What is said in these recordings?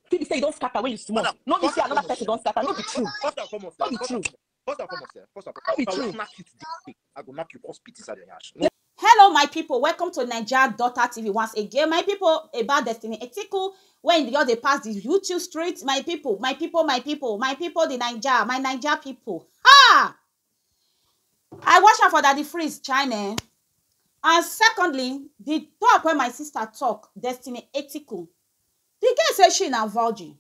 People say you don't scatter when you small. No, you say another person don't scatter. No, be true. First and foremost, Not be true. I will knock you today. I will knock you hospitals at your ass. Hello, my people. Welcome to Naija Daughter TV once again. My people, about Destiny Ethical. When they pass the YouTube streets, my people, the Naija, my Naija people. Ah! I watch out for Daddy Freeze China. And secondly, the talk when my sister talk, Destiny Ethical. The girl say she na virgin.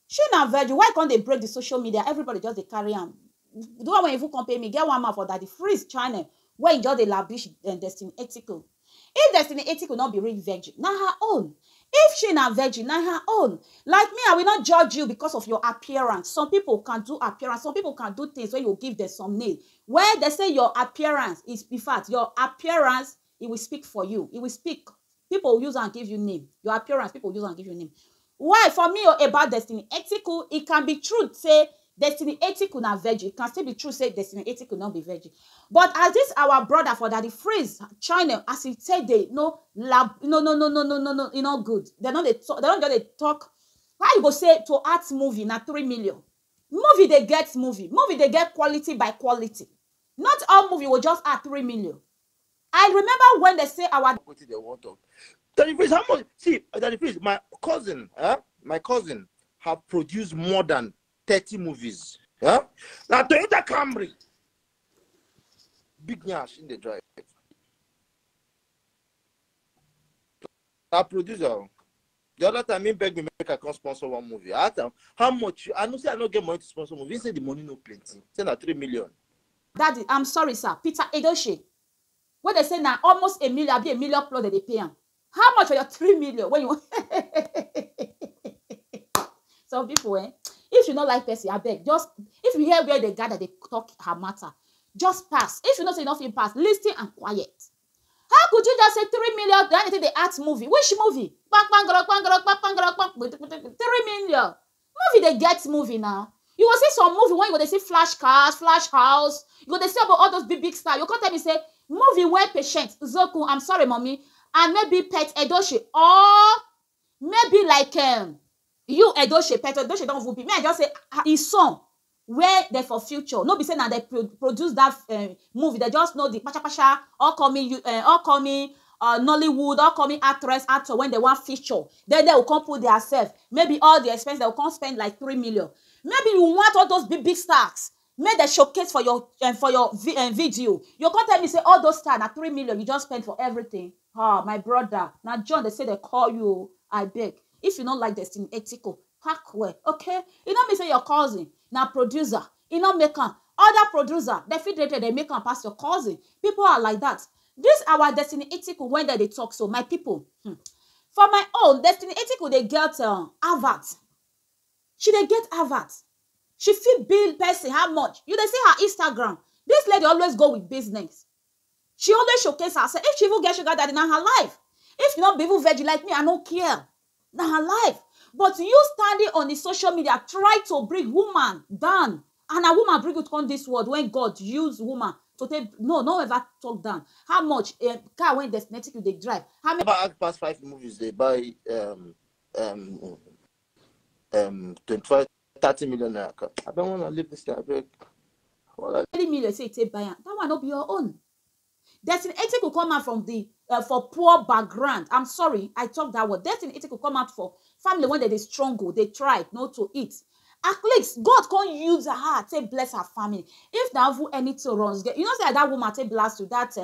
She na virgin. Why can't they break the social media? Everybody just they carry on. Do one when you compare me, get one man for Daddy Freeze China. Where you just the lavish Destiny Ethical. If Destiny Ethical not be real virgin, na her own. If she na virgin, na her own. Like me, I will not judge you because of your appearance. Some people can do appearance. Some people can do things where you give them some name. Where they say your appearance is, in fact, your appearance, it will speak for you. It will speak. People use and give you name. Your appearance, people use and give you name. Why? For me, about Destiny Ethical, it can be true to say Destiny Ethical na virgin. It can still be true say Destiny Ethical not be virgin. But as this our brother for Daddy Freeze channel, as he said, they no, you know good. They don't just talk. How you go say to art movie na 3 million? Movie they get movie. Movie they get quality by quality. Not all movie will just add 3 million. I remember when they say our Daddy Freeze, how much? See, Daddy Freeze, my cousin have produced more than 30 movies. Now Toyota Camry, big nyash in the drive. Our producer, the other time, he begged me make I come sponsor one movie. I asked him, how much? I know say I don't get money to sponsor movie. He said the money no plenty. Say na 3 million. Daddy, I'm sorry, sir. Peter Edochie. When they say now almost a million, be a million plus that they pay him. How much for your 3 million? When you some people, if you not like person, I beg, just if you hear where they gather, they talk her matter, just pass. If you not say enough, you pass. Listen and quiet. How could you just say 3 million? Then anything they act movie. Which movie? 3 million. Movie they get movie now. You will see some movie when you go to see flash cars, flash house. You go to see about all those big stars. You can't tell me say movie where patient Zoku. I'm sorry, mommy, and maybe Pet Edochie or maybe like you Edochie, Pet Edochie don't be me. I just say his song where they for future. No be saying that they produce that movie. They just know the pasha all call me Nollywood, all call me actor when they want feature. Then they will come put their self. Maybe all the expense they will come spend like 3 million. Maybe you want all those big stars. Make the showcase for your video. You can't tell me say all those stars at 3 million you just spend for everything. My brother. Now John, they say they call you. I beg. If you don't like Destiny Ethical, pack way. Okay? You know me say your cousin. Now producer. You know maker. Other producer. They feel they make them pass your cousin. People are like that. This our Destiny Ethical when they talk so. My people. For my own, Destiny Ethical, they get Harvard. She they get Harvard. She fit bill person how much? You they see her Instagram. This lady always go with business. She always showcase herself. If she even get sugar daddy in her life. If you not be even veggie like me, I don't care. Now her life. But you standing on the social media, try to bring woman down. And a woman bring it on this world when God use woman to take no ever talk down. How much car when Destiny Ethical they drive? How many past 5 movies they buy 25 30 million naira. I don't want to live this guy. 30 million say take buy that one not be your own. Destiny Ethical come out from the for poor background. I'm sorry, I talk that word. Destiny Ethical come out for family when they struggle, they try not to eat. At least God can't use her to bless her family. If now anything wrong, you know say that woman take blast to that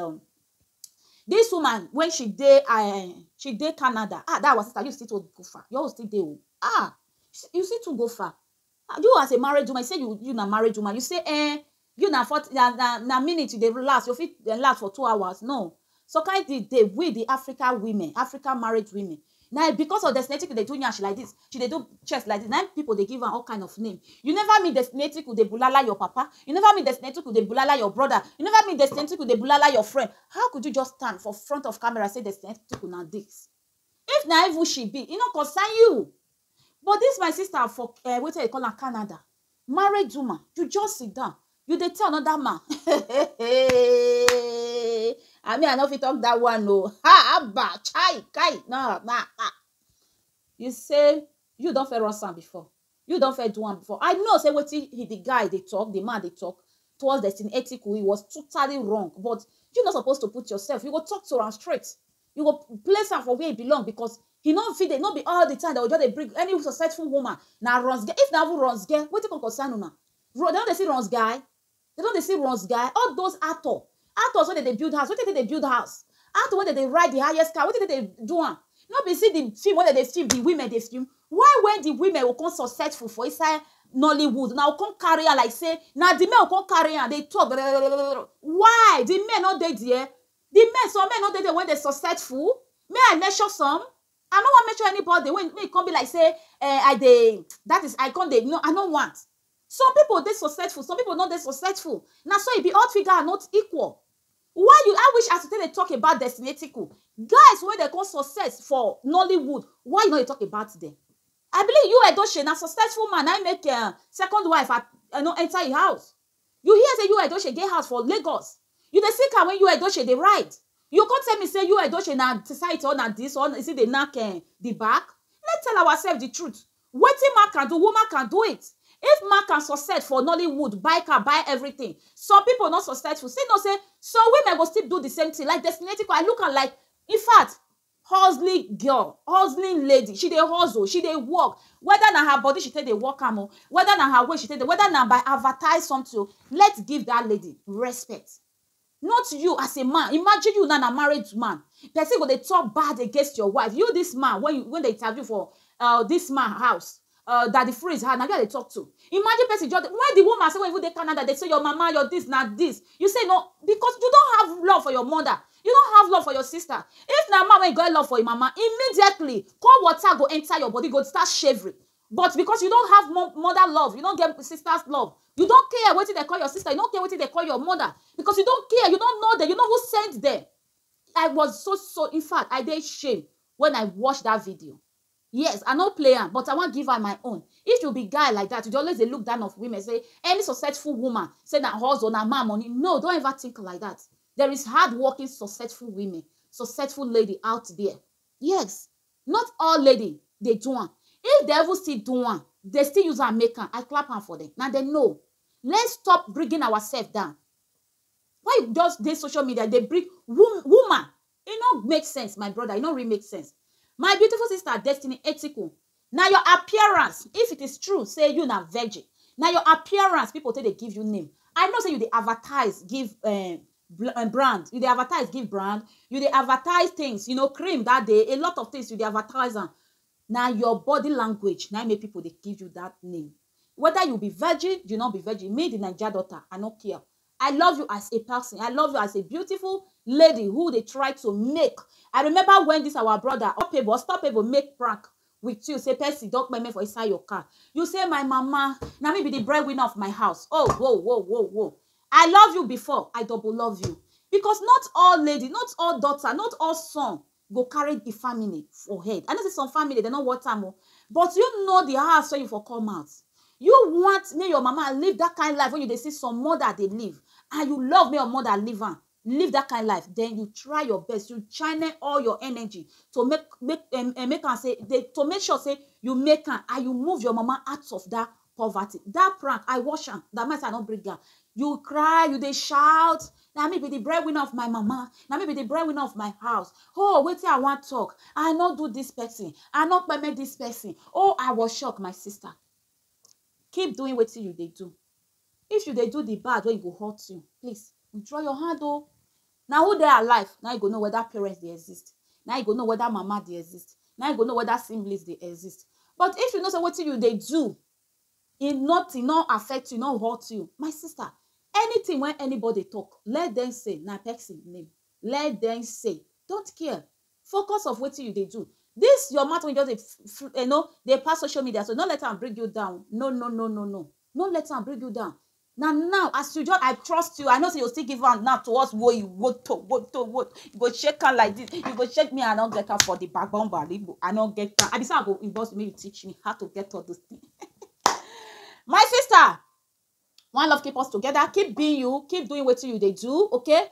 this woman when she did Canada. That was sister. You still to go far. You still there. You still to go far. You as a married woman, say you na married woman. You say you na minute they last. You fit last for 2 hours. No. So kind they with the African women, African married women. Now because of Destiny Ethical, they do nyash like this. They do chest like this. Now people they give her all kind of name. You never meet Destiny Ethical they bulala your papa. You never meet Destiny Ethical they bulala your brother. You never meet Destiny Ethical they bulala your friend. How could you just stand for front of camera and say Destiny Ethical na this? If na evil she be, it not concern you. But this my sister for what they call her Canada. Married woman, you just sit down. You they tell another man. I mean, I know if you talk that one, no. Ha, abba, chai, kai, no. You say You don't fair run Sam before. You don't fair do one before. I know say what the guy they talk, the man they talk towards Destiny ethical, he was totally wrong. But you're not supposed to put yourself. You go talk to him straight. You go place him for where he belong, because he not fit. They not be all the time that will just bring any successful woman now runs guy. If now runs guy, what you can concern now? They don't see runs guy. They don't see runs guy. All those actors when they build house. What did they build house? Actors when they ride the highest car. What did they do? Not be see the film when they film the women they film. Why when the women will come successful for inside Nollywood now come carry her like say now the men will come carry her they talk. Why the men not there? The men, some men not there when they're successful. May I measure some? I don't want to measure anybody when me come be like say I can't they no I don't want. Some people they successful, some people not they successful. Now so it be all figure are not equal. Why you I wish as they talk about Destiny ethical guys when they call success for Nollywood, why you not talk about them? I believe you Edoshe na successful man. I make second wife at enter your house. You hear say you Edoshe get house for Lagos. You the sick when you Edoshe they ride. You can't tell me say you Edoshe na society or na this or is it the knack the back? Let's tell ourselves the truth. Wetin man can do, woman can do it. If man can success for Nollywood, buy car, buy everything. Some people not successful. Say no say some women go still do the same thing. Like Destiny ethical, I look at like in fact. Hustling girl, hustling lady, she dey hustle, she dey work. Whether na her body she take dey work am, whether na her way she take dey, whether na by advertise something, let's give that lady respect. Not you as a man. Imagine you now a married man. Person go dey talk bad against your wife. You this man when they interview for this man house. That the freeze her now you they talk to. Imagine person just when the woman say when you dey Canada they say your mama your this not this. You say no because you don't have love for your mother. You don't have love for your sister. If na mama you got love for your mama, immediately cold water go enter your body, go start shivering. But because you don't have mother love, you don't get sister's love. You don't care what they call your sister. You don't care what they call your mother because you don't care. You don't know them. You know who sent them. I was so. In fact, I did shame when I watched that video. Yes, I no play am, but I want give her my own. If you be guy like that, you always dey look down of women. Say any successful woman, say na husband, na man money. No, don't ever think like that. There is hard-working, successful women, successful lady out there. Yes, not all lady they do one. If they ever still do one, they still use and make am. I clap am for them. Now they know. Let's stop bringing ourselves down. Why you just dey social media? They bring woman. It don't make sense, my brother. It don't really make sense. My beautiful sister, Destiny ethical. Now your appearance, if it is true, say you na virgin. Now your appearance, people say they give you name. I know say you they advertise, give brand. You they advertise, give brand. You they advertise things, cream that day. A lot of things you they advertise on. Now your body language, now make people they give you that name. Whether you be virgin, you not be virgin. Me, the Naija daughter, I don't care. I love you as a person. I love you as a beautiful lady who they try to make. I remember when this our brother, stop people make prank with you. Say, Percy, don't make me for inside your car. You say, my mama, now me be the breadwinner of my house. Oh, whoa. I love you before. I double love you. Because not all lady, not all daughter, not all son go carry the family for head. I know say some family, they don't want time. But you know the house where you for come out. You want me, your mama, live that kind of life when you they see some mother they live. And you love me, your mother live that kind of life. Then you try your best. You channel all your energy to make her say, to make sure say you make her and you move your mama out of that poverty. That prank, I wash her. That means I don't bring her. You cry, you they shout. Now me be the breadwinner of my mama. Now me be the breadwinner of my house. Oh, wait till I want to talk. I not do this person. I not permit this person. Oh, I was shocked, my sister. Keep doing what you they do. If you they do the bad when you go hurt you, please withdraw your hand. Oh, now who they are alive? Now you go know whether parents they exist. Now you go know whether mama they exist. Now you go know whether siblings they exist. But if you know so what you they do, it not affect you, not hurt you, my sister. Anything when anybody talk, let them say na person name. Let them say. Don't care. Focus of what you they do. This your matter when you just they pass social media, so don't let them bring you down. No. Don't let them bring you down. Now, as you just, I trust you. I know so you still give her now to us what you what. You go check her like this. You go check me. I don't get her for the backbone balibo. I don't get her. I decide I go involve me. You teach me how to get all those things. My sister, one love keep us together. Keep being you. Keep doing what you they do. Okay.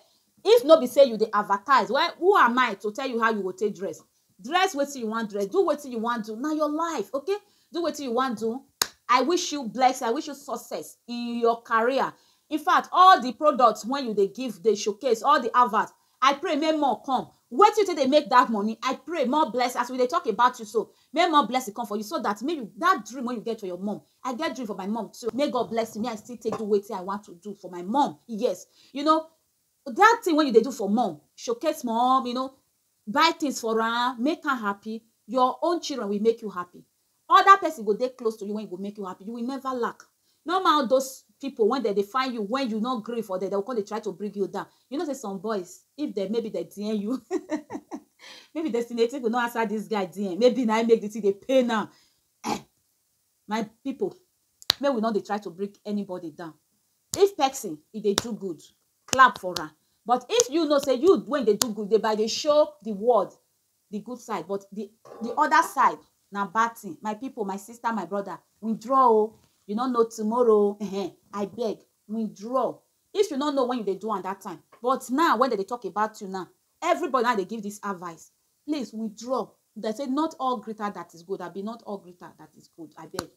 If nobody say you they advertise, well, who am I to tell you how you will take dress? Dress what you want dress. Do what you want to. Now your life. Okay. do what you want to do. I wish you blessing. I wish you success in your career. In fact, all the products when they give, they showcase, all the adverts, I pray may more come. Wait till they make that money. I pray more blessing. As we they talk about you, so may more blessing come for you, so that maybe that dream when you get for your mom, I get dream for my mom too. May God bless me. I still take the way I want to do for my mom. Yes, you know that thing when they do for mom, showcase mom. You know, buy things for her, make her happy. Your own children will make you happy. Other person go dey close to you when it will make you happy. You will never lack. No matter those people when they find you when you not grieve for them, they will come they try to bring you down. You know, say some boys, if they maybe they DM you, maybe destinating will not answer this guy DM. Maybe now I make the thing they pay now. My people, may we not they try to bring anybody down. If person, if they do good, clap for her. But if you know, say you when they do good, they show the world the good side, but the other side now bad thing. My people, my sister, my brother, withdraw. You don't know tomorrow. I beg, withdraw. If you don't know when they do at that time, but now when they talk about you now, everybody now they give this advice. Please withdraw. They say not all glitter that is good. I be not all glitter that is good. I beg,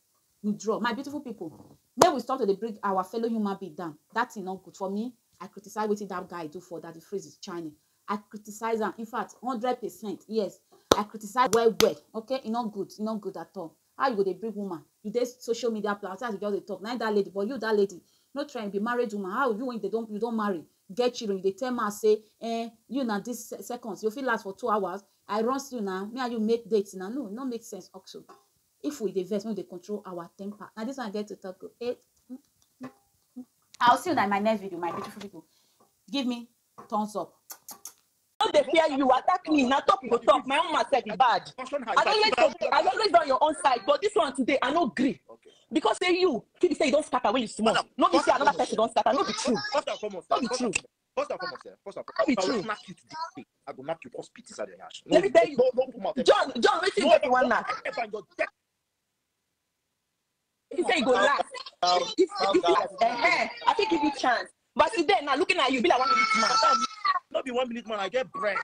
withdraw. My beautiful people, may we start to bring our fellow human being down. That's not good for me. I criticize what that guy do for that. The phrase is China. I criticize him. In fact, 100%. Yes, I criticize well. Okay, it's not good. It's not good at all. How you go dey bring woman? You dey social media platforms, you just dey talk. Now that lady, but you that lady, not trying to be married woman. How you when you don't marry, get children, you dey tell man say, you now this seconds, you feel last for 2 hours. I run you now, me and you make dates now. No, not make sense also. If we divest, we dey control our temper. Now this one I get to talk. I'll see you in my next video, my beautiful people. Give me thumbs up. They fear you, attack me. Now talk for talk. My own myself is bad. I always on your own side, but this one today I no agree. Okay. Because say you say you don't scatter when you small. No, you say another person don't scatter. No be true. First and foremost, I will knock you today. I will knock you hospitals at the ash. Let me tell you, John, wait till you get one knock. You say you go last. I think give you chance. But today now looking at you, be like 1 minute man. Not be 1 minute man, I get bread.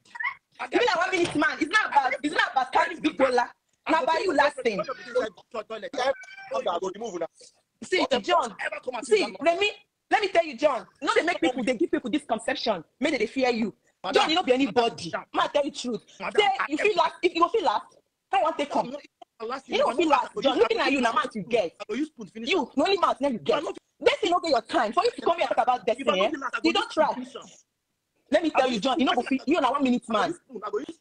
You be like 1 minute man. It's not about carrying big dollar. Not about you lasting. See, John. See, let me tell you, John. You know they make people, they give people this conception. Maybe they fear you. John, you not be anybody. Man, tell you the truth. Say you feel last. If you go feel last, I want to come. You don't feel last, John. Looking at you now, mouth you get. You, no only mouth, then you get. Destiny don't get your time. For you to come here and talk about destiny, you don't try. Let me tell you, John, you know, you're not 1 minute man.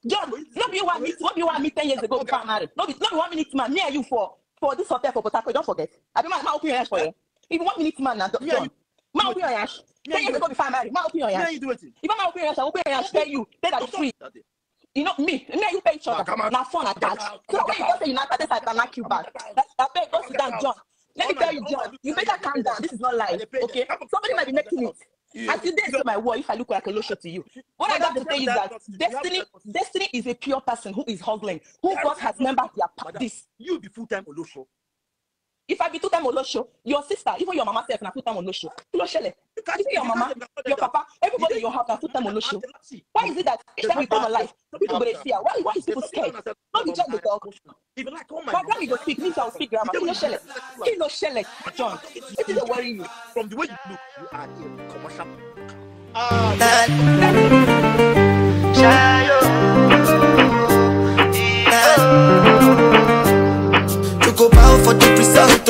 John, not be 1 minute, what be 1 minute 10 years ago before married. Not be 1 minute man. Me and you for this hotel for Potako, don't forget. I be man open your ass for you. If 1 minute man now, John. Man open your ass. 10 years ago before married, man open your ass. If man open your ass, I open your ass, tell you, that is free. You know me and you pay each other. Now phone attached. So when you go say you not this I can knock you back. I beg go sit down, John. Let me tell you, John, you better calm down. This is not life. Okay? Somebody might be making it. And today to my word, if I look like a low shot to you. What I got to say is that destiny is a pure person who is hustling, who God has remembered their practice. You be full-time Olosho. If I be two-time Olosho, your sister, even your mama self, na full-time Olosho. Even your mama, your papa, everybody in your house na full-time Olosho. Why is it that each time we come alive, people go fear? Why is people scared? Not be just the talk. My grandma go speak, me shall speak grammar. He no shell. John, it is worry you. From the way you look, you are in commercial. To go bow for the result.